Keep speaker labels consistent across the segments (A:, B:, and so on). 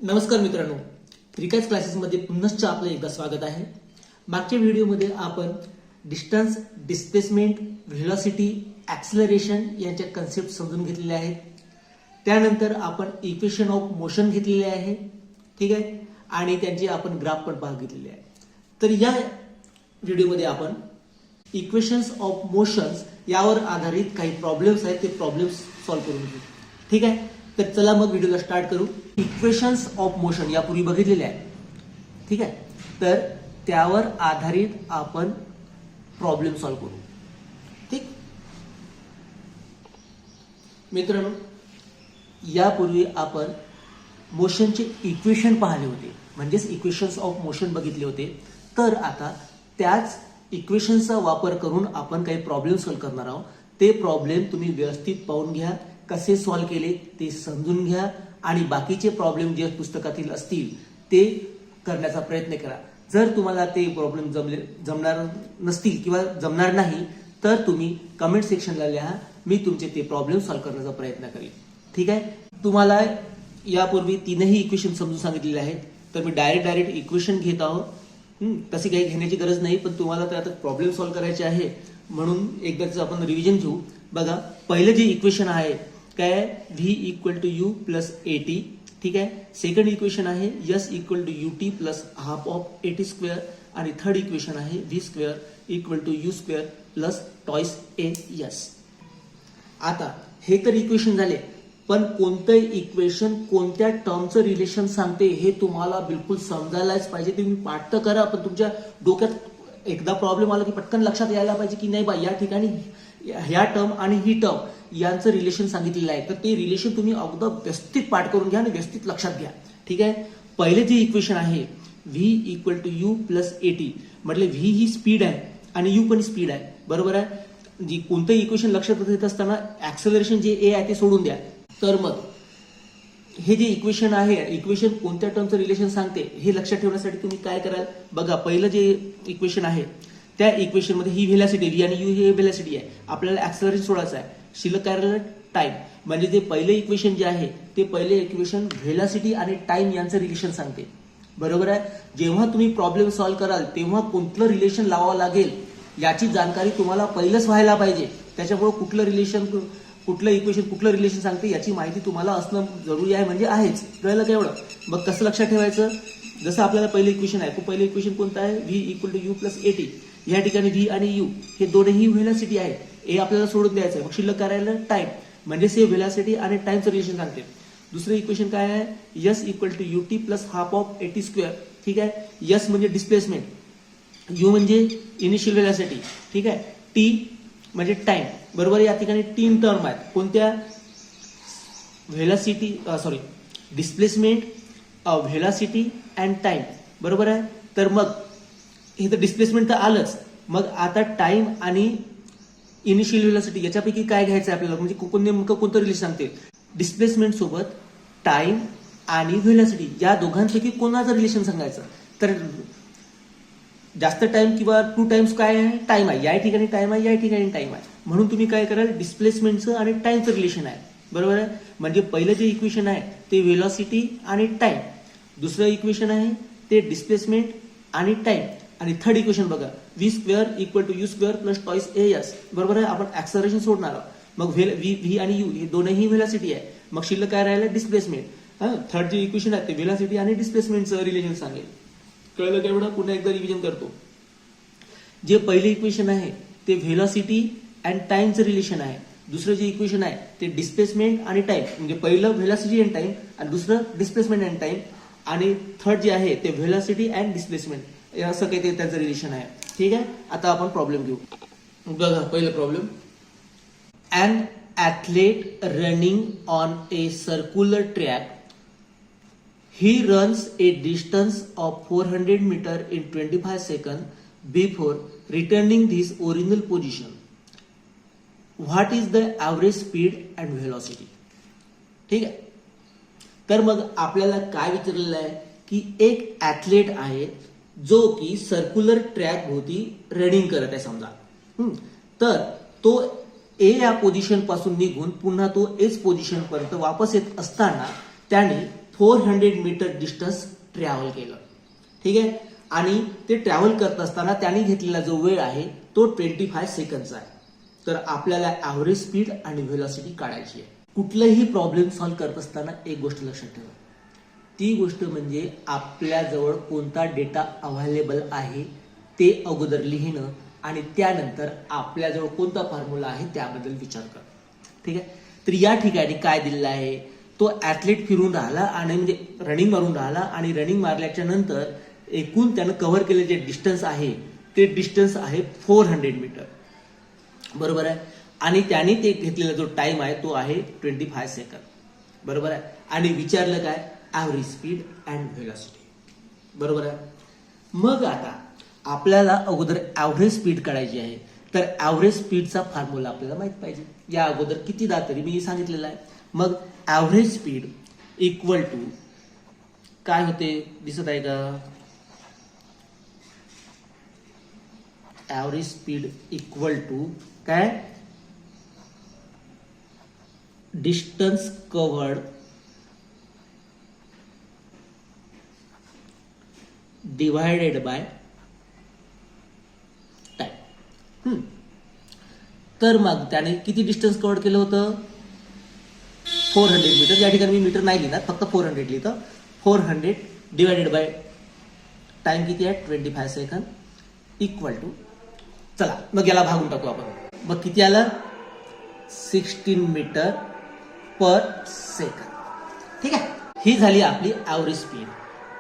A: नमस्कार मित्रांनो, रिकाज क्लासेसमध्ये पुन्हा आपलं एकदा स्वागत आहे. मागच्या व्हिडिओमध्ये आपण डिस्टन्स, डिस्प्लेसमेंट, व्हेलॉसिटी, ॲक्सेलरेशन यांच्या कन्सेप्ट समजून घेतलेल्या आहेत. त्यानंतर आपण इक्वेशन ऑफ मोशन घेतलेले आहे, ठीक आहे, आणि त्यांचे आपण ग्राफ पण बघितलेले आहे. तर या व्हिडिओमध्ये आपण इक्वेशन्स ऑफ मोशन्स यावर आधारित काही प्रॉब्लेम्स आहेत, ते प्रॉब्लेम्स सॉल्व्ह करून घेऊ. ठीक आहे, तर चला मग व्हिडिओला स्टार्ट करू. इक्वेशन्स ऑफ मोशन यापूर्वी बघितलेले आहे, ठीक आहे, तर त्यावर आधारित आपण प्रॉब्लेम सॉल्व्ह करू. ठीक मित्रांनो, यापूर्वी आपण मोशनचे इक्वेशन पाहिले होते, म्हणजेच इक्वेशन्स ऑफ मोशन बघितले होते. तर आता त्याच इक्वेशनचा वापर करून आपण काही प्रॉब्लेम सॉल्व्ह करणार आहोत. ते प्रॉब्लेम तुम्ही व्यवस्थित पाहून घ्या, कसे सॉल्व्ह केले ते समजून घ्या, आणि बाकीचे प्रॉब्लेम जे पुस्तकातील असतील ते करण्याचा प्रयत्न करा. जर तुम्हाला ते प्रॉब्लेम जमणार नसतील किंवा जमणार नाही तर तुम्ही कमेंट सेक्शनला लिहा, मी तुमचे ते प्रॉब्लेम सॉल्व्ह करण्याचा प्रयत्न करेन. ठीक आहे, तुम्हाला यापूर्वी तीनही इक्वेशन समजून सांगितलेले आहेत, तर मी डायरेक्ट इक्वेशन घेत आहोत. तशी काही घेण्याची गरज नाही, पण तुम्हाला तर आता प्रॉब्लेम सॉल्व्ह करायचे आहे म्हणून एकदाच आपण रिव्हिजन घेऊ. बघा, पहिलं जे इक्वेशन आहे काय, v equal to u plus a t. ठीक आहे, सेकंड इक्वेशन आहे s equal to u t plus half of a t square, आणि थर्ड इक्वेशन आहे v square equal to u square plus twice a s. आता हे तर इक्वेशन झाले, पण कोणतं इक्वेशन कोणत्या टर्मचं रिलेशन सांगते हे तुम्हाला बिलकुल समजायलाच पाहिजे. तुम्ही पाठ तर करा, पण तुमच्या डोक्यात एकदा प्रॉब्लेम आला की पटकन लक्षात यायला पाहिजे की नाही बा, या ठिकाणी ह्या टर्म आणि ही टर्म यांचं रिलेशन सांगितलेलं आहे. तर ते रिलेशन तुम्ही अगोदर व्यवस्थित पाठ करून घ्या आणि व्यवस्थित लक्षात घ्या. ठीक आहे, पहिले जे इक्वेशन आहे v equal to u plus a t, म्हटले व्ही ही स्पीड आहे आणि यू पण स्पीड आहे, बरोबर आहे. जी कोणतं इक्वेशन लक्षात येत असताना ऍक्सेलरेशन जे ए आहे ते सोडून द्या. तर मग हे जे इक्वेशन आहे, इक्वेशन कोणत्या टर्मचं रिलेशन सांगते हे लक्षात ठेवण्यासाठी तुम्ही काय कराल. बघा, पहिलं जे इक्वेशन आहे त्या इक्वेशन मध्ये ही व्हेलॉसिटी व्ही आणि यू हे व्हेलॉसिटी आहे, आपल्याला ऍक्सेलरेशन सोडायचं आहे. शिल्लक काय राहिलं, टाइम. म्हणजे जे पहिले इक्वेशन जे आहे ते पहिले इक्वेशन व्हेलॉसिटी आणि टाइम यांचं रिलेशन सांगते, बरोबर आहे. जेव्हा तुम्ही प्रॉब्लेम सॉल्व्ह कराल तेव्हा कोणतं रिलेशन लावावं लागेल याची जाणकारी तुम्हाला पहिलंच व्हायला पाहिजे. त्याच्यामुळे कुठलं रिलेशन, कुठलं इक्वेशन कुठलं रिलेशन सांगते याची माहिती तुम्हाला असणं जरुरी आहे, म्हणजे आहेच. कळलं का एवढं. मग कसं लक्षात ठेवायचं, जसं आपल्याला पहिलं इक्वेशन आहे, पहिलं इक्वेशन कोणतं आहे, v equal to u plus a t. या ठिकाणी व्ही आणि यू हे दोन्ही व्हेलॉसिटी आहे, ए आपल्याला सोडून द्यायचं आहे. मग शिल्लक करायला टाइम, म्हणजे हे व्हेलॉसिटी आणि टाइमचं रिलेशन सांगते. दुसरं इक्वेशन काय आहे, s equal to u t plus half of a t square. ठीक आहे, यस म्हणजे डिस्प्लेसमेंट, यू म्हणजे इनिशियल व्हेलॉसिटी, ठीक आहे, टी म्हणजे टाइम, बरोबर. या ठिकाणी तीन टर्म आहेत, कोणत्या, velocity displacement, velocity and time, बरोबर आहे. तर मग हे तर डिस्प्लेसमेंट तर आलंच, मग आता टाइम आणि इनिशियल व्हेलॉसिटी याच्यापैकी काय घ्यायचं आपल्याला, म्हणजे नेमकं कोणतं रिलेशन सांगते. डिस्प्लेसमेंट सोबत टाइम आणि व्हेलॉसिटी या दोघांपैकी कोणाचं रिलेशन सांगायचं. तर जास्त टाइम किंवा टू टाइम्स काय आहे, टाइम आहे. या ठिकाणी टाइम आहे, या ठिकाणी टाइम आहे, म्हणून तुम्ही काय कराल, डिस्प्लेसमेंटचं आणि टाइमचं रिलेशन आहे, बरोबर आहे. म्हणजे पहिलं जे इक्वेशन आहे ते व्हेलॉसिटी आणि टाइम, दुसरं इक्वेशन आहे ते डिस्प्लेसमेंट आणि टाइम, आणि थर्ड इक्वेशन बघा, v square equal to u square plus twice a s, बरोबर आहे. आपण ऍक्सेलरेशन सोडणार आहोत. मग व्ही आणि यू हे दोनही व्हेलॉसिटी आहे, मग शिल्लक काय राहिलं, डिस्प्लेसमेंट. थर्ड जे इक्वेशन आहे ते व्हेलॉसिटी आणि डिस्प्लेसमेंटचं रिलेशन सांगेल. कळलं का एवढं. पुन्हा एकदा रिव्हिजन करतो. जे पहिले इक्वेशन आहे ते व्हेलॉसिटी अँड टाइमचं रिलेशन आहे. दुसरं जे इक्वेशन आहे ते डिस्प्लेसमेंट आणि टाइम, म्हणजे पहिलं व्हेलॉसिटी अँड टाइम आणि दुसरं डिस्प्लेसमेंट अँड टाइम, आणि थर्ड जे आहे ते व्हेलॉसिटी अँड डिस्प्लेसमेंट, असं काही ते त्यांचं रिलेशन आहे. ठीक आहे, आता आपण प्रॉब्लेम घेऊ. बघा, पहिलं problem, an athlete running on a circular track, he runs a distance of 400 meter in 25 seconds before returning this original position. What is the average speed and velocity? ठीक आहे, तर मग आपल्याला काय विचारलेलं आहे की एक ऍथलेट आहे जो की सर्क्युलर ट्रॅक भोवती रनिंग करत आहे समजा. तर तो ए या पोझिशन पासून निघून पुन्हा तो एच पोझिशन पर्यंत वापस येत असताना त्याने 400 मीटर डिस्टन्स ट्रॅव्हल केलं. ठीक आहे. आणि ते ट्रॅव्हल करत असताना त्यांनी घेतलेला जो वेळ आहे तो 25 सेकंदचा आहे. तर आपल्याला ॲव्हरेज स्पीड आणि व्हेलॉसिटी काढायची आहे. कुठलंही प्रॉब्लेम सॉल्व्ह करत असताना एक गोष्ट लक्षात ठेवा, ती गोष्ट म्हणजे आपल्याजवळ कोणता डेटा अवेलेबल आहे ते अगोदर लिहिणं आणि त्यानंतर आपल्याजवळ कोणता फॉर्म्युला आहे त्याबद्दल विचार करा. ठीक आहे. तर या ठिकाणी काय दिलेलं आहे, तो ॲथलीट फिरून राहिला आणि म्हणजे रनिंग मारून राहिला आणि रनिंग मारल्याच्या नंतर एकूण त्यानं कव्हर केलेले जे डिस्टन्स आहे ते डिस्टन्स आहे 400 मीटर. बरोबर आहे. आणि त्याने ते घेतलेला जो टाइम आहे तो आहे 25 सेकंद. बरोबर आहे. आणि विचारलं काय, ॲव्हरेज स्पीड अँड व्हेलॉसिटी. बरोबर आहे. मग आता आपल्याला अगोदर ॲव्हरेज स्पीड काढायची आहे. तर ॲव्हरेज स्पीडचा फॉर्म्युला आपल्याला माहित पाहिजे. या अगोदर कितीदा तरी मी सांगितलेलं आहे. मग ॲव्हरेज स्पीड इक्वल टू काय होते दिसत आहे का, ॲव्हरेज स्पीड इक्वल टू काय, distance covered divided by time. तर मग त्याने किती डिस्टन्स कव्हर केलं होतं, 400 मीटर. या ठिकाणी मी मीटर नाही लिहिणार, फक्त 400 लिहितं. 400 डिवायडेड बाय टाइम किती आहे 25 सेकंद इक्वल टू, चला मग याला भागून टाकू आपण. मग किती आलं, 16 मीटर पर सेकंद. ठीक आहे. ही झाली आपली ॲव्हरेज स्पीड.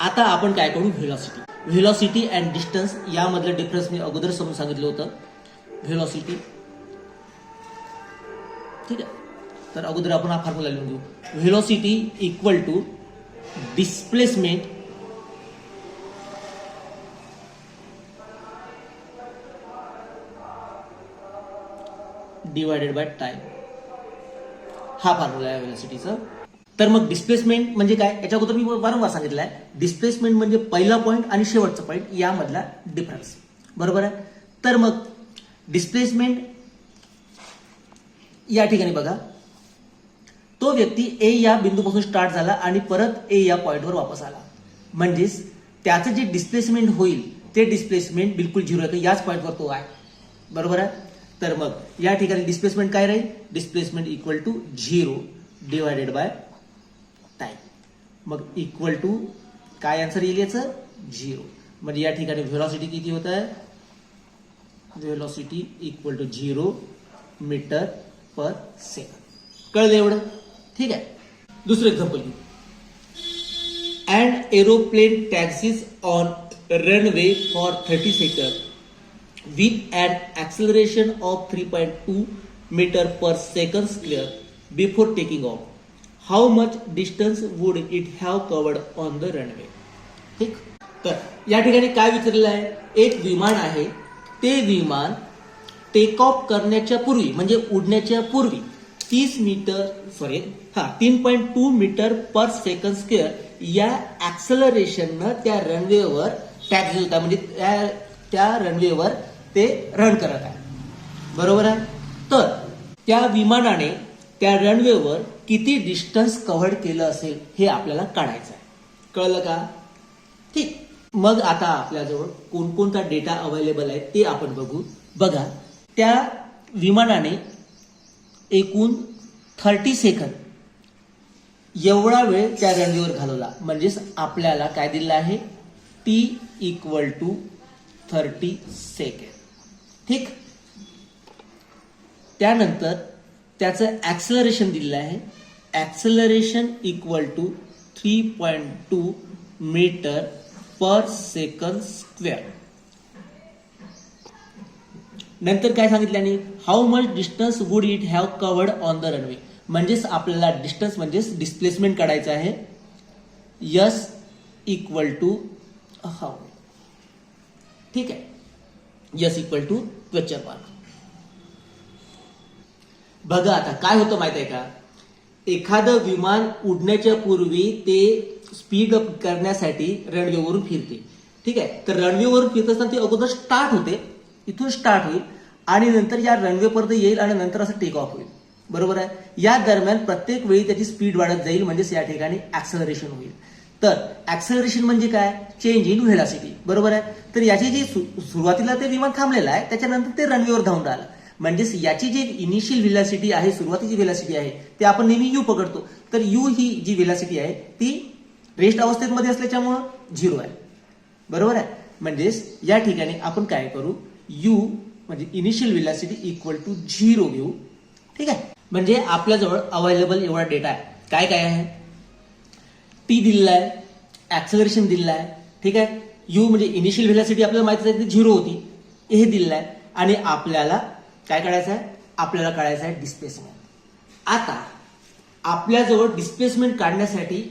A: आता आपण काय करू, व्हेलॉसिटी. व्हेलॉसिटी अँड डिस्टन्स यामधलं डिफरन्स मी अगोदर समजून सांगितलं होतं. व्हेलॉसिटी, ठीक आहे. तर अगोदर आपण हा फॉर्म्युला लिहून घेऊ. Velocity equal to displacement divided by time. हा फॉर्म्युला आहे व्हेलॉसिटीचा. तर मग डिस्प्लेसमेंट म्हणजे काय, याच्या अगोदर मी वारंवार सांगितलं आहे. डिस्प्लेसमेंट म्हणजे पहिला पॉईंट आणि शेवटचा पॉईंट यामधला डिफरन्स. बरोबर आहे. तर मग डिस्प्लेसमेंट या ठिकाणी बघा, तो व्यक्ती ए या बिंदूपासून स्टार्ट झाला आणि परत ए या पॉईंटवर वापस आला. म्हणजेच त्याचं जे डिस्प्लेसमेंट होईल ते डिस्प्लेसमेंट बिलकुल 0 आहे. याच पॉईंटवर तो आहे. बरोबर आहे. तर मग या ठिकाणी डिस्प्लेसमेंट काय राहील, displacement equal to 0 divided by time. मग इक्वल टू काय आन्सर येईल याचं, 0. म्हणजे या ठिकाणी व्हेलॉसिटी किती होत आहे, velocity equal to 0 metre per second. कळलं एवढं. ठीक आहे. दुसरं एक्झाम्पल घेऊ. And aeroplane taxis on runway for 30 second with an acceleration of 3.2 meter per second square before taking off. How much distance would it have covered on the runway? ठीक. तर या ठिकाणी काय विचारलेलं आहे, एक विमान आहे, ते विमान टेक ऑफ करण्याच्या पूर्वी म्हणजे उडण्याच्या पूर्वी 3.2 मीटर पर सेकंड स्क्वेअर या ऍक्सलरेशननं त्या रनवेवर टॅक्सी होता. म्हणजे त्या रनवेवर ते रन करत आहे. बरोबर आहे. तर त्या विमानाने त्या रनवेवर किती डिस्टन्स कव्हर केलं असेल हे आपल्याला काढायचं आहे. कळलं का. ठीक. मग आता आपल्याजवळ कोणकोणता डेटा अवेलेबल आहे ते आपण बघू. बघा, त्या विमानाने एकूण 30 सेकंद एवढा वेळ त्या रनवेवर घालवला. म्हणजेच आपल्याला काय दिलं आहे, टी इक्वल टू 30 सेकंड. ठीक. त्यानंतर त्याचं ऍक्सलरेशन दिलेलं आहे, acceleration equal to 3.2 metre per second square. नंतर काय सांगितल्याने, how much distance would it have covered on the runway. म्हणजेच आपल्याला डिस्टन्स म्हणजेच डिस्प्लेसमेंट काढायचं आहे. S equal to how. ठीक आहे. S equal to question mark. बघा आता काय होतं माहित आहे का, एखादं विमान उडण्याच्या पूर्वी ते स्पीड अप करण्यासाठी रनवेवरून फिरते. ठीक आहे. तर रनवेवरून फिरत असताना ती अगोदर स्टार्ट होते, इथून स्टार्ट होईल आणि नंतर या रनवे पर्यंत येईल आणि नंतर असं टेक ऑफ होईल. बरोबर आहे. या दरम्यान प्रत्येक वेळी त्याची स्पीड वाढत जाईल, म्हणजेच या ठिकाणी ऍक्सलरेशन होईल. तर ऍक्सलरेशन म्हणजे काय? चेंज इन व्हेलॉसिटी, बरोबर आहे. तर याची जी सुरुवातीला ते विमान थांबलेलं आहे, त्याच्यानंतर ते रनवेवर धावून राहिलं, म्हणजेच याची जी इनिशियल व्हेलॉसिटी आहे, सुरुवातीची व्हेलॉसिटी आहे, ते आपण नेहमी यू पकडतो. तर यू ही जी व्हेलॉसिटी आहे ती रेस्ट अवस्थेमध्ये असल्याच्यामुळं 0 आहे, बरोबर आहे. म्हणजेच या ठिकाणी आपण काय करू, यू म्हणजे इनिशियल व्हेलॉसिटी इक्वल टू 0 घेऊ. ठीक आहे. म्हणजे आपल्याजवळ अवेलेबल एवढा डेटा आहे. काय काय आहे? टी दिलेला आहे, ऍक्सलरेशन दिलेला आहे, ठीक आहे. यू म्हणजे इनिशियल व्हेलॉसिटी आपल्याला माहिती आहे 0 होती, हे दिलेलं आहे. आणि आपल्याला काय काढायचं आहे? आपल्याला काढायचं आहे डिस्प्लेसमेंट. आता आपल्याजवळ डिस्प्लेसमेंट काढण्यासाठी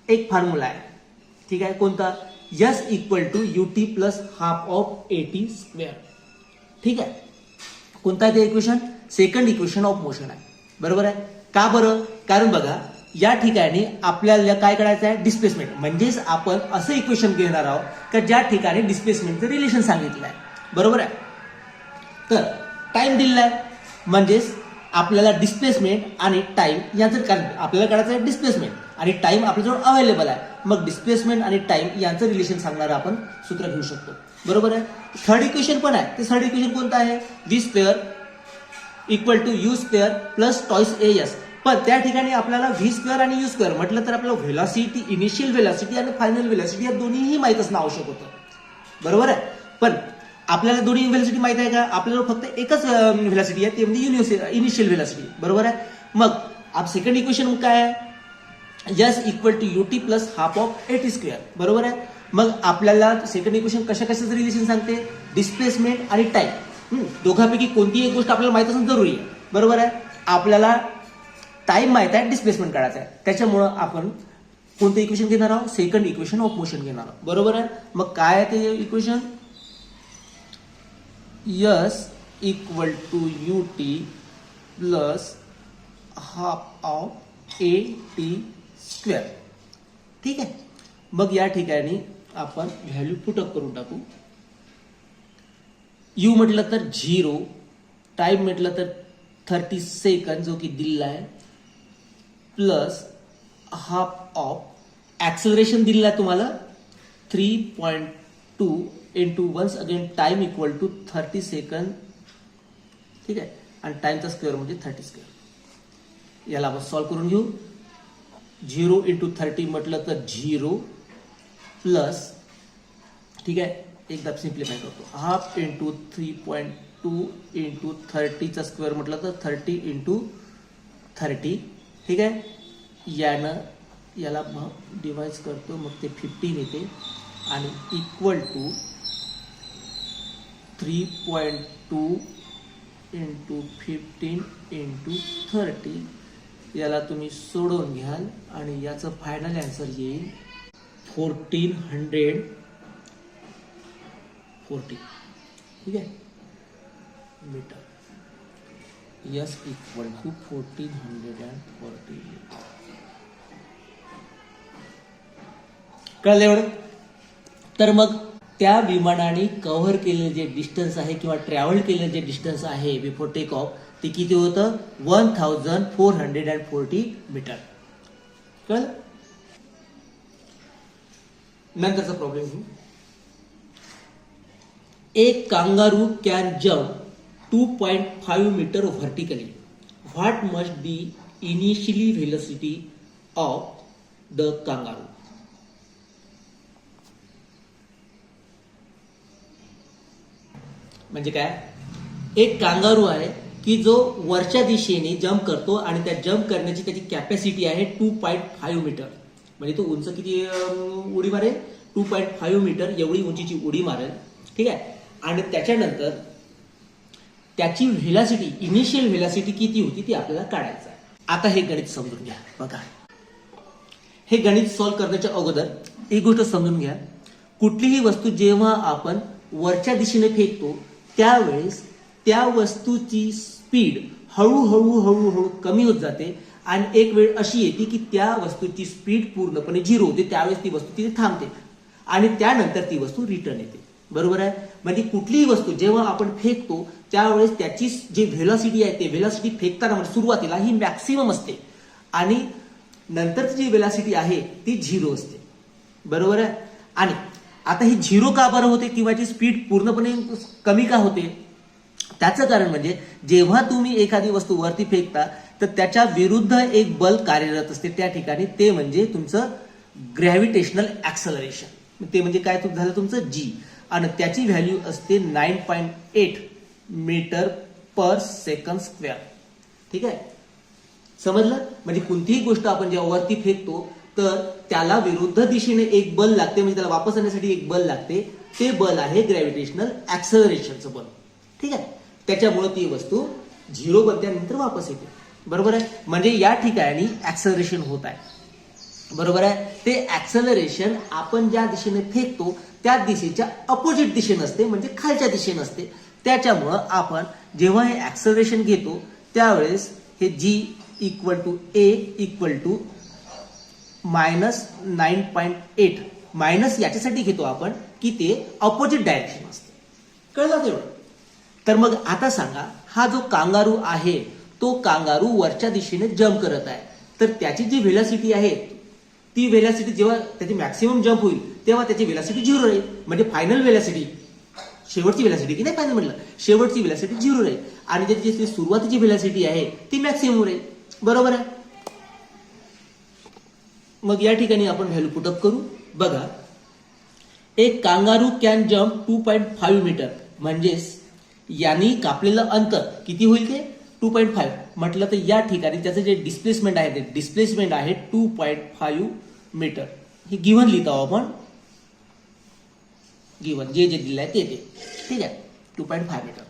A: एक फॉर्म्युला आहे, ठीक आहे. कोणता? S equal to u t plus half of a t square. ठीक आहे. कोणता आहे ते equation? Second equation of motion आहे, बरोबर आहे. का बरं? कारण बघा, या ठिकाणी आपल्याला काय करायचं आहे? डिस्प्लेसमेंट. म्हणजेच आपण असं इक्वेशन घेणार आहोत की ज्या ठिकाणी डिस्प्लेसमेंटचं रिलेशन सांगितलं आहे, बरोबर आहे. तर टाइम दिलेला आहे, म्हणजेच आपल्याला डिस्प्लेसमेंट आणि टाइम यांचं आपल्याला काढायचं आहे डिस्प्लेसमेंट, आणि टाइम आपल्याजवळ अवेलेबल आहे. मग डिस्प्लेसमेंट आणि टाइम यांचं रिलेशन सांगणारं आपण सूत्र घेऊ शकतो, बरोबर आहे. थर्ड इक्वेशन पण आहे. ते थर्ड इक्वेशन कोणतं आहे? V square equal to u square plus twice a s. पण त्या ठिकाणी आपल्याला व्ही स्क्वेअर आणि यू स्क्वेअर म्हटलं तर आपल्याला व्हेलॉसिटी, इनिशियल व्हेलॉसिटी आणि फायनल व्हेलॉसिटी या दोन्हीही माहीत असणं आवश्यक होतं, बरोबर आहे. पण आपल्याला दोन्ही व्हेलॉसिटी माहित आहे का? आपल्याला फक्त एकच व्हेलॉसिटी आहे, ते म्हणजे इनिशियल व्हेलॉसिटी, बरोबर आहे. मग आप सेकंड इक्वेशन काय आहे? S equal to u t plus half of a t square, बरोबर आहे. मग आपल्याला सेकंड इक्वेशन कशा कशाचं रिलेशन सांगते? डिस्प्लेसमेंट आणि टाइम. दोघांपैकी कोणतीही एक गोष्ट आपल्याला माहित असणं जरुरी आहे, बरोबर आहे. आपल्याला टाइम माहित आहे, डिस्प्लेसमेंट काढायचं आहे, त्याच्यामुळं आपण कोणतं इक्वेशन घेणार आहोत? सेकंड इक्वेशन ऑफ मोशन घेणार आहोत, बरोबर आहे. मग काय आहे ते equation? S equal to u t plus half of a t square. ठीक आहे. मग या ठिकाणी आपण व्हॅल्यू पुटअप करून टाकू. यू म्हटलं तर 0, टाइम म्हटलं तर 30 सेकंड जो की दिलेला आहे, प्लस हाफ ऑफ ऍक्सलरेशन दिलेला आहे तुम्हाला 3.2 into once again time equal to 30 second. ठीक आहे. आणि टाइमचा स्क्वेअर म्हणजे 30 स्क्वेअर. याला आपण सॉल्व्ह करून घेऊ. 0 इंटू 30 म्हटलं तर 0 प्लस, ठीक आहे, एकदा सिम्प्लिफाय करतो, हाफ इंटू 3.2 इंटू 30चा स्क्वेअर म्हटलं तर 30 इंटू 30. ठीक आहे. यानं याला डिवाइड करतो, मग ते 15 येते आणि इक्वल टू 3.2 इंटू 15 इंटू 30. याला तुम्ही सोडवून घ्याल आणि याचं फायनल आन्सर येईल 1440. ठीक आहे, मीटर. Yes equal to 1440. कळलं एवढं? तर मग त्या विमानाने कव्हर केलेले जे डिस्टन्स आहे किंवा ट्रॅव्हल केलेले जे डिस्टन्स आहे बिफोर टेक ऑफ, ते किती होतं? 1440 मीटर. कळलं? नंतरचा प्रॉब्लेम घेऊ. एक kangaroo can jump 2.5 metre vertically. What must be initially velocity of the kangaroo? म्हणजे काय? एक कांगारू आहे की जो वरच्या दिशेने जम्प करतो आणि त्या जम्प करण्याची त्याची कॅपॅसिटी आहे 2.5 मीटर. म्हणजे तो उंच किती उडी मारेल? 2.5 मीटर एवढी उंचीची उडी मारेल. ठीक आहे. आणि त्याच्यानंतर त्याची व्हेलॉसिटी, इनिशियल व्हेलॉसिटी किती होती ती आपल्याला काढायचं आहे. आता हे गणित समजून घ्या. बघा, हे गणित सॉल्व्ह करण्याच्या अगोदर एक गोष्ट समजून घ्या. कुठलीही वस्तू जेव्हा आपण वरच्या दिशेने फेकतो त्यावेळेस त्या वस्तूची स्पीड हळूहळू हळूहळू कमी होत जाते आणि एक वेळ अशी येते की त्या वस्तूची स्पीड पूर्णपणे 0 होते. त्यावेळेस ती वस्तू तिथे थांबते आणि त्यानंतर ती वस्तू रिटर्न येते. बरोबर आहे. म्हणजे कुठलीही वस्तू जेव्हा आपण फेकतो त्यावेळेस त्याची जी व्हेलॉसिटी आहे ते व्हेलॉसिटी फेकताना म्हणजे सुरुवातीला ही मॅक्सिमम असते आणि नंतरची जी व्हेलॉसिटी आहे ती 0 असते. बरोबर आहे. आणि आता ही 0 का बरं होते किंवा ची स्पीड पूर्णपणे कमी का होते? त्याचं कारण म्हणजे जेव्हा तुम्ही एखादी वस्तू वरती फेकता तर त्याच्या विरुद्ध एक बल कार्यरत असते त्या ठिकाणी, ते म्हणजे तुमचं ग्रॅव्हिटेशनल ऍक्सलरेशन. ते म्हणजे काय झालं तुमचं जी, आणि त्याची व्हॅल्यू असते 9.8 मीटर पर सेकंड स्क्वेअर. ठीक आहे, समजलं? म्हणजे कोणतीही गोष्ट आपण जेव्हा वरती फेकतो तर त्याला विरुद्ध दिशेने एक बल लागते, म्हणजे त्याला वापस आणण्यासाठी एक बल लागते. ते बल आहे ग्रॅव्हिटेशनल ऍक्सलरेशनचं बल. ठीक आहे, त्याच्यामुळे ती वस्तू 0 बनल्यानंतर वापस येते. बरोबर आहे. म्हणजे या ठिकाणी ऍक्सलरेशन होत आहे. बरोबर आहे. ते ऍक्सलरेशन आपण ज्या दिशेने फेकतो त्या दिशेच्या अपोजिट दिशेने असते, म्हणजे खालच्या दिशेने असते. त्याच्यामुळं आपण जेव्हा हे ऍक्सलरेशन घेतो त्यावेळेस हे G equal to A equal to -9.8 minus याच्यासाठी घेतो आपण की ते अपोजिट डायरेक्शन असते. कळलं तेवढं? तर मग आता सांगा, हा जो कांगारू आहे तो कांगारू वरच्या दिशेने जम्प करत आहे, तर त्याची जी व्हेलॉसिटी आहे ती व्हेलॉसिटी जेव्हा त्याची मॅक्सिमम जम्प होईल तेव्हा त्याची व्हेलॉसिटी 0 राहील. म्हणजे फायनल व्हेलॉसिटी, शेवटची व्हेलॉसिटी की नाही फायनल म्हटलं, शेवटची व्हेलॉसिटी 0 राहील आणि त्याची जी सुरुवातीची व्हेलॉसिटी आहे ती मॅक्सिमम राहील. बरोबर आहे. मग या ठिकाणी आपण व्हॅल्यू पुटअप करू. बघा, एक कांगारू कॅन जम्प 2.5 मीटर, म्हणजेच यांनी कापलेलं अंतर किती होईल ते 2.5 म्हटलं तर या ठिकाणी त्याचं जे डिस्प्लेसमेंट आहे ते डिस्प्लेसमेंट आहे 2.5 मीटर. हे गिव्हन लिहितो आपण, गिव्हन जे दिलं आहे ते. ठीक आहे, 2.5 मीटर.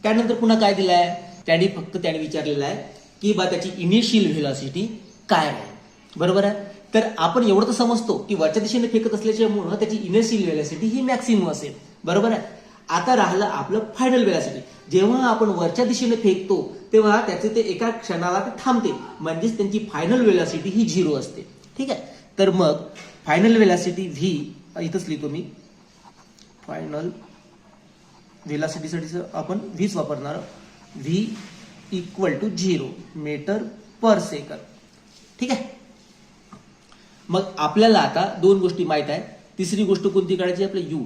A: त्यानंतर पुन्हा काय दिलं आहे, त्याने विचारलेलं आहे की बा त्याची इनिशियल व्हेलॉसिटी काय आहे. बरोबर आहे. तर आपण एवढं तर समजतो की वरच्या दिशेने फेकत असल्याच्यामुळं त्याची इनिशियल व्हेलॉसिटी ही मॅक्सिमम असेल. बरोबर आहे. आता राहिलं आपलं फायनल व्हेलॉसिटी. जेव्हा आपण वरच्या दिशेने फेकतो तेव्हा त्याचे ते एका क्षणाला ते थांबते, म्हणजेच त्यांची फायनल व्हेलॉसिटी ही 0 असते. ठीक आहे. तर मग फायनल व्हेलॉसिटी व्ही इथंच लिहितो मी. फायनल व्हेलॉसिटीसाठी आपण व्हीच वापरणार. V equal to 0 metre per second. ठीक आहे. मग आपल्याला आता 2 गोष्टी माहित आहे. तिसरी गोष्ट कोणती काढायची आपल्या यू,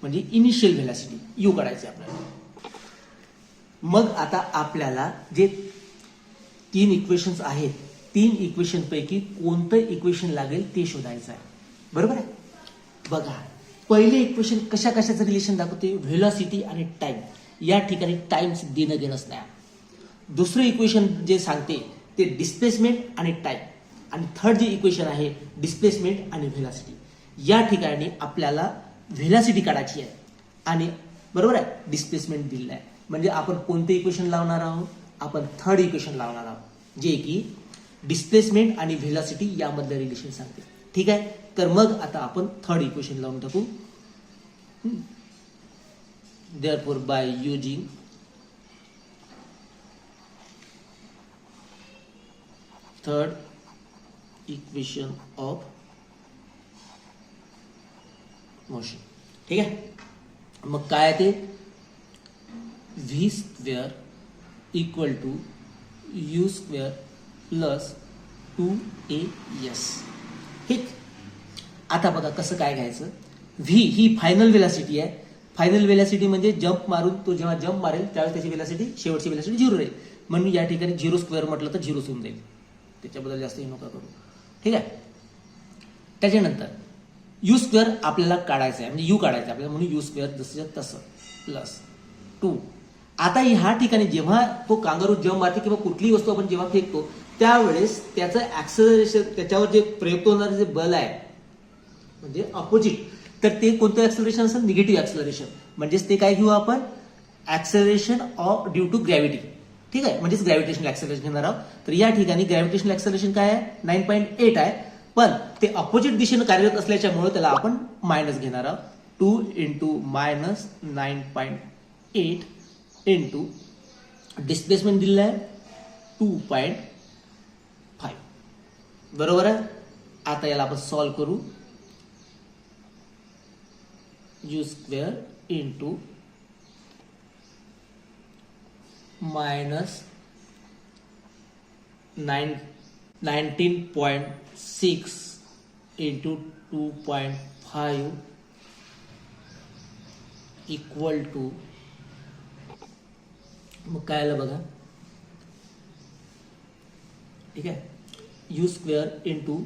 A: म्हणजे इनिशियल व्हेलॉसिटी यू काढायची आपल्याला. मग आता आपल्याला जे 3 इक्वेशन्स आहेत 3 इक्वेशन पैकी कोणतं इक्वेशन लागेल ते शोधायचं आहे. बरोबर आहे. बघा, पहिले इक्वेशन कशाचं रिलेशन दाखवते, व्हेलॉसिटी आणि टाइम. या ठिकाणी टाइमचं देणं घेणंच नाही. दुसरं इक्वेशन जे सांगते ते डिस्प्लेसमेंट आणि टाइम, आणि थर्ड जे इक्वेशन आहे डिस्प्लेसमेंट आणि व्हेलॉसिटी. या ठिकाणी आपल्याला व्हेलॉसिटी काढायची आहे आणि बरोबर आहे डिस्प्लेसमेंट दिलेलं आहे. म्हणजे आपण कोणते इक्वेशन लावणार आहोत, आपण थर्ड इक्वेशन लावणार आहोत जे की डिस्प्लेसमेंट आणि व्हेलॉसिटी यामधलं रिलेशन सांगते. ठीक आहे. तर मग आता आपण थर्ड इक्वेशन लावून टाकू. Therefore by using third equation of motion. ठीक आहे. मग काय ते v square equal to u square plus 2as. ठीक. आता बघा कसं काय घ्यायचं. व्ही ही फायनल व्हेलॉसिटी आहे. फायनल व्हेलॉसिटी म्हणजे जम्प मारून तो जेव्हा जम्प मारेल त्यावेळेस त्याची व्हेलॉसिटी शेवटची व्हेलॉसिटी 0 राहील. म्हणून या ठिकाणी 0 स्क्वेअर म्हटलं तर 0 होऊन जाईल. त्याच्याबद्दल जास्त नका करू. ठीक आहे. त्याच्यानंतर यू स्क्वेअर आपल्याला काढायचं आहे, म्हणजे यू काढायचं आहे आपल्याला, म्हणून यू स्क्वेअर जसं तसं प्लस 2. आता ह्या ठिकाणी जेव्हा तो कांगारू जम्प मारते किंवा कुठलीही वस्तू आपण जेव्हा फेकतो त्यावेळेस त्याचं ऍक्सलरेशन, त्याच्यावर जे प्रयुक्त होणारे जे बल आहे म्हणजे अपोजिट, तर ते कोणतं ऍक्सलरेशन असेल, निगेटिव्ह ऍक्सलरेशन. म्हणजेच ते काय घेऊ आपण, acceleration of due to gravity. ठीक आहे, म्हणजेच ग्रॅव्हिटेशनल ऍक्सलरेशन घेणार आहोत. तर या ठिकाणी ग्रॅव्हिटेशनल ऍक्सलरेशन काय आहे 9.8 आहे, पण ते अपोजिट दिशेने कार्यरत असल्याच्यामुळे त्याला आपण मायनस घेणार आहोत. 2 इंटू मायनस 9.8 इंटू डिस्प्लेसमेंट दिलेलं आहे 2.5. बरोबर आहे. आता याला आपण सॉल्व्ह करू. U square into minus 19.6 into 2.5 equal to, मग काय आलं बघा, ठीक आहे, यू स्क्वेअर इंटू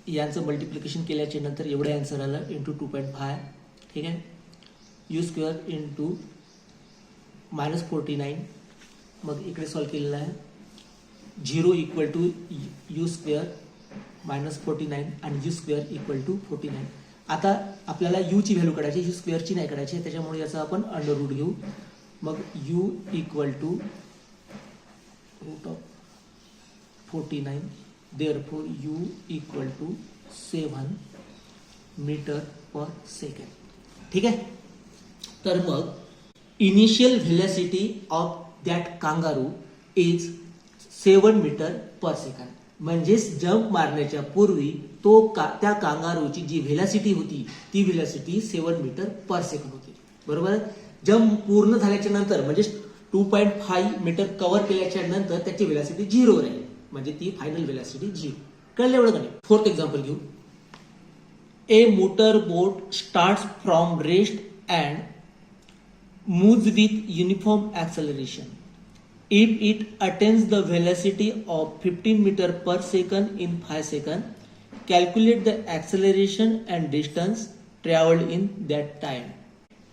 A: यांचं मल्टिप्लिकेशन केल्याच्या नंतर एवढं आन्सर आलं इंटू 2.5, ठीक आहे, यू स्क्वेअर इंटू -49, मग इकडे सॉल्व केलेलं आहे, 0 इक्वल टू यू स्क्वेअर -49 आणि यू स्क्वेअर इक्वल टू 49. आता आपल्याला यू ची व्हॅल्यू काढायची, यू स्क्वेअरची नाही काढायची, त्याच्यामुळे याचा आपण अंडर रूट घेऊ. मग u equal to root of 49, therefore u equal to 7 metre per second. ठीक आहे. तर मग initial velocity of that kangaroo is 7 metre per second. म्हणजेच जंप मारण्याच्या पूर्वी त्या कांगारूची जी व्हेलॉसिटी होती ती व्हेलॉसिटी 7 मीटर पर सेकंड होती. बरोबर. जंप पूर्ण झाल्याच्या नंतर म्हणजे 2.5 मीटर कव्हर केल्याच्या नंतर त्याची व्हेलॉसिटी 0 राहील, म्हणजे ती फायनल व्हेलॉसिटी 0. कळलं एवढं का नाही. फोर्थ एक्झाम्पल घेऊ. A motor boat starts from rest and moves with uniform acceleration. If it attains the velocity of 15 meter per second in 5 seconds, calculate the acceleration and distance traveled in that time.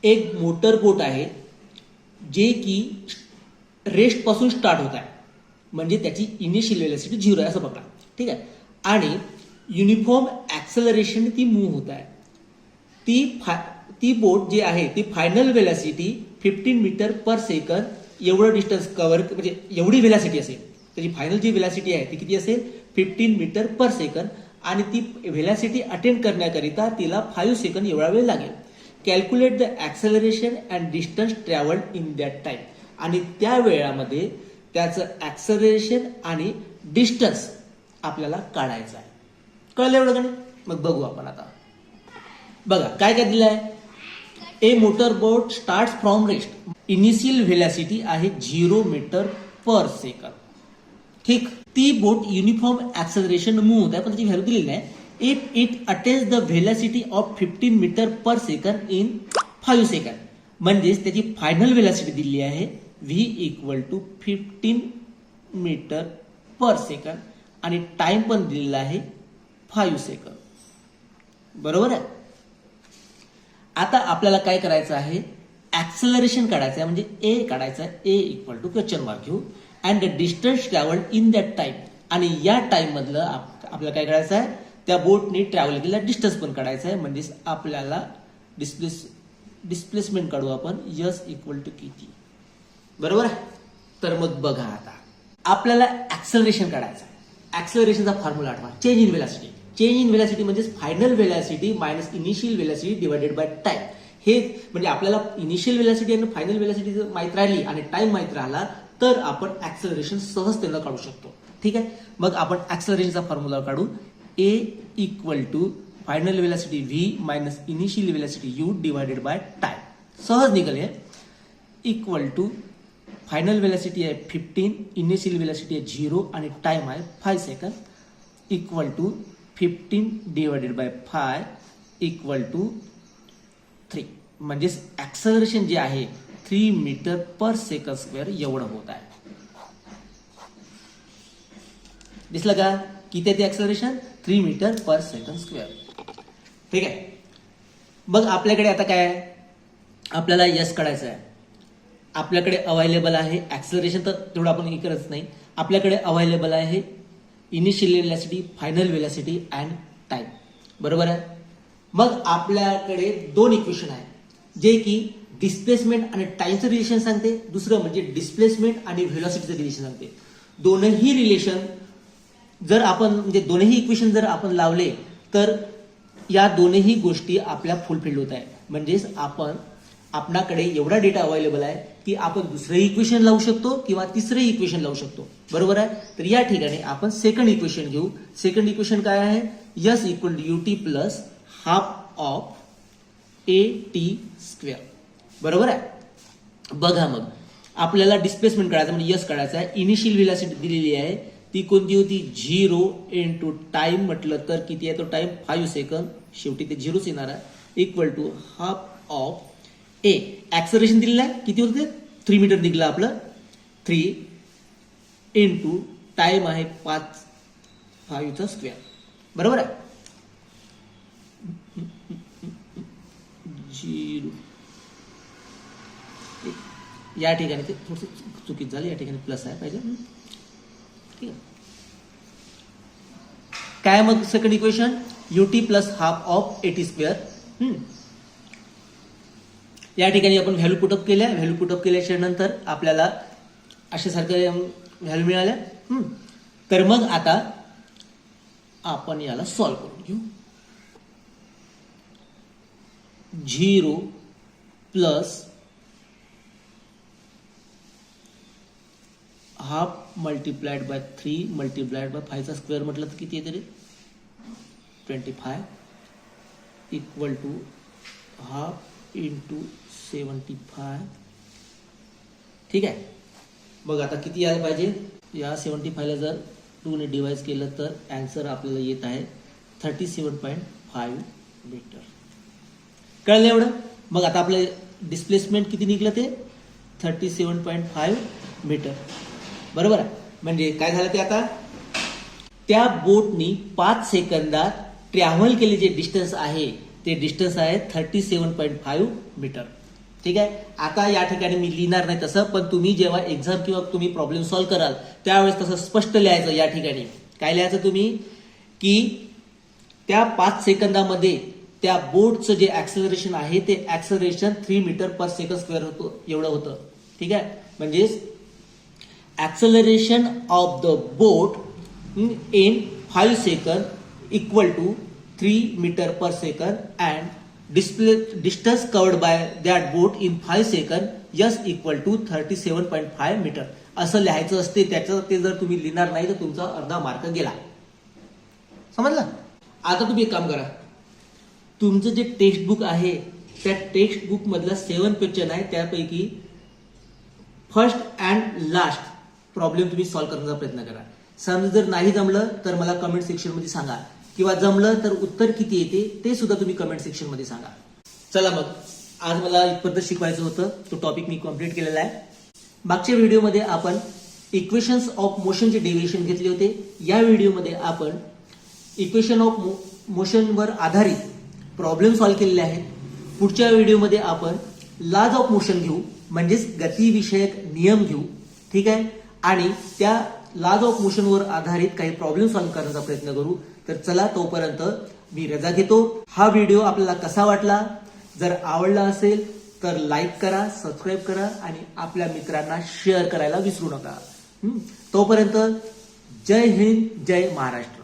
A: एक motor बोट आहे जे की rest पासून start होत आहे, म्हणजे त्याची initial velocity 0 आहे असं पकडा. ठीक आहे. आणि युनिफॉर्म ऍक्सेलरेशन ती मूव्ह होत आहे. ती बोट जी आहे ती final velocity 15 metre per second एवढं डिस्टन्स कव्हर, म्हणजे एवढी व्हेलॉसिटी असेल. त्याची फायनल जी व्हेलॉसिटी आहे ती किती असेल, 15 मीटर पर सेकंद. आणि ती व्हेलॉसिटी अटेंड करण्याकरिता तिला 5 सेकंद एवढा वेळ लागेल. Calculate the acceleration and distance travelled in that time. आणि त्या वेळामध्ये त्याचं ऍक्सेलरेशन आणि डिस्टन्स आपल्याला काढायचं आहे. कळलं एवढं का नाही. मग बघू आपण आता. बघा काय काय दिलं आहे. A motor boat start from rest. Initial velocity आहे 0 मीटर पर सेकंद. ठीक. ती बोट युनिफॉर्म ऍक्सेलरेशन मूव्ह होत आहे, पण त्याची व्हॅल्यू दिलेली नाही. If it attains the velocity of 15 metre per second in 5 second, म्हणजेच त्याची फायनल व्हेलॉसिटी दिली आहे v equal to 15 metre per second आणि टाइम पण दिलेला आहे 5 सेकंद. बरोबर आहे. आता आपल्याला काय करायचं आहे, ऍक्सेलरेशन काढायचं आहे, म्हणजे ए काढायचं आहे. ए इक्वल टू क्वेश्चन मार्क घेऊ and the distance travelled in that time. आणि या टाइम मधलं आपल्याला काय करायचं आहे, त्या बोटने ट्रॅव्हल केलेला डिस्टन्स पण काढायचं आहे. म्हणजे आपल्याला डिस्प्लेसमेंट काढू आपण. यस इक्वल टू किती. बरोबर आहे. तर मग बघा आता आपल्याला ऍक्सेलरेशन काढायचं आहे. ऍक्सेलरेशनचा फॉर्म्युला आठवा. Change in velocity. Change in velocity म्हणजे final velocity minus initial velocity divided by time. हे म्हणजे आपल्याला इनिशियल व्हेलॉसिटी आणि फायनल व्हेलॉसिटी जर माहित राहिली आणि टाइम माहित राहिला तर आपण ऍक्सेलरेशन सहजतेनं काढू शकतो. ठीक आहे. मग आपण ऍक्सेलरेशनचा फॉर्म्युला काढू. A equal to final velocity V minus initial velocity U divided by time. सहज निघाले. इक्वल टू फायनल व्हेलॉसिटी आहे 15, इनिशियल व्हेलॉसिटी आहे 0 आणि टाइम आहे 5 second. Equal to 15 divided by 5 equal to 3. म्हणजेच ऍक्सेलरेशन जे आहे 3 मीटर पर सेकंड स्क्वेअर एवढं होत आहे. दिसलं का किती आहे ते acceleration, 3 metre per second square. ठीक आहे. मग आपल्याकडे आता काय आहे, आपल्याला यस काढायचं आहे. आपल्याकडे अवेलेबल आहे ऍक्सेलरेशन, तर तेवढं आपण करत नाही. आपल्याकडे अवेलेबल आहे initial velocity, final velocity and time. बरोबर आहे. मग आपल्याकडे 2 इक्वेशन आहे जे की डिस्प्लेसमेंट आणि टाइमचं रिलेशन सांगते. दुसरं म्हणजे डिस्प्लेसमेंट आणि व्हेलॉसिटीचं रिलेशन सांगते. दोनही रिलेशन जर आपण म्हणजे दोनही इक्वेशन जर आपण लावले तर या दोनही गोष्टी आपल्या फुलफिल होत आहे. म्हणजेच आपणाकडे एवढा डेटा अवेलेबल आहे की आपण दुसरं इक्वेशन लावू शकतो किंवा तिसरं इक्वेशन लावू शकतो. बरोबर आहे. तर या ठिकाणी आपण सेकंड इक्वेशन घेऊ. सेकंड इक्वेशन काय आहे, s equal to u t plus half of at². बरोबर आहे. बघा मग आपल्याला डिस्प्लेसमेंट काढायचं म्हणजे यस काढायचं आहे. इनिशियल व्हेलॉसिटी दिलेली आहे ती कोणती होती 0 इंटू टाइम म्हटलं तर किती आहे तो टाइम 5 सेकंद. शेवटी ते 0च येणार आहे equal to half of a. Acceleration दिलेलं आहे किती होते 3 मीटर निघलं आपलं 3 इंटू टाइम आहे 5/5. बरोबर आहे. 0 या ठिकाणी ते थोडस चुकीच झालं. या ठिकाणी प्लस आहे पाहिजे. ठीक आहे. काय मग second equation ut plus half of at². या ठिकाणी आपण व्हॅल्यू पुटअप केल्या. व्हॅल्यू पुटअप केल्याच्या नंतर आपल्याला अशासारख्या व्हॅल्यू मिळाल्या. तर मग आता आपण याला सॉल्व्ह करून घेऊ. 0 plus half multiplied by 3 multiplied by 5² म्हटलं तर किती येते रे 25 इक्वल टू हाफ इंटू 75. ठीक आहे. मग आता किती यायला पाहिजे या 75ला जर 2 ने डिवाइड केलं तर आन्सर आपल्याला येत आहे 37.5 मीटर. कळलं एवढं. मग आता आपलं डिस्प्लेसमेंट किती निघलं ते 37.5 मीटर. बरोबर आहे. म्हणजे काय झालं ते आता त्या बोटनी 5 सेकंदात ट्रॅव्हल केले जे डिस्टन्स आहे ते डिस्टन्स आहे 37.5 मीटर. ठीक आहे. आता या ठिकाणी मी लिहिणार नाही तसं, पण तुम्ही जेव्हा एक्झाम किंवा तुम्ही प्रॉब्लेम सॉल्व्ह कराल त्यावेळेस तसं स्पष्ट लिहायचं. या ठिकाणी काय लिहायचं तुम्ही की त्या 5 सेकंदामध्ये त्या बोटचं जे ऍक्सेलरेशन आहे ते ऍक्सेलरेशन 3 मीटर पर सेकंड² होतं एवढं होतं. ठीक आहे. म्हणजे acceleration of the boat in 5 seconds equal to 3 meter per second and distance covered by that boat in 5 seconds yes equal to 37.5 meter. असं लिहायचं असते. त्याचं ते जर तुम्ही लिहिणार नाही तर तुमचा अर्धा मार्क गेला. समजलं. आता तुम्ही एक काम करा. तुमचं जे टेक्स्ट बुक आहे त्या टेक्स्ट बुक मधला 7 क्वेश्चन आहे त्यापैकी फर्स्ट अँड लास्ट प्रॉब्लेम तुम्ही सॉल्व्ह करण्याचा प्रयत्न करा. समजा जर नाही जमलं तर मला कमेंट सेक्शन मध्ये सांगा, किंवा जमलं तर उत्तर किती येते ते सुद्धा तुम्ही कमेंट सेक्शन मध्ये सांगा. चला मग आज मला इथपर्यंत शिकवायचं होतं. तो टॉपिक मी कम्प्लीट केलेला आहे. मागच्या व्हिडिओमध्ये आपण इक्वेशन्स ऑफ मोशनचे डेरिव्हेशन घेतले होते. या व्हिडिओमध्ये आपण इक्वेशन ऑफ मोशनवर आधारित प्रॉब्लेम सॉल्व्ह केलेले आहेत. पुढच्या व्हिडिओमध्ये आपण लॉज ऑफ मोशन घेऊ म्हणजेच गतिविषयक नियम घेऊ. ठीक आहे. आणि त्या लॉज ऑफ मोशनवर आधारित काही प्रॉब्लेम सॉल्व्ह करण्याचा प्रयत्न करू. तर चला तोपर्यंत मी रजा घेतो. हा व्हिडिओ आपल्याला कसा वाटला जर आवडला असेल तर लाईक करा, सबस्क्राईब करा आणि आपल्या मित्रांना शेअर करायला विसरू नका. तोपर्यंत जय हिंद, जय महाराष्ट्र.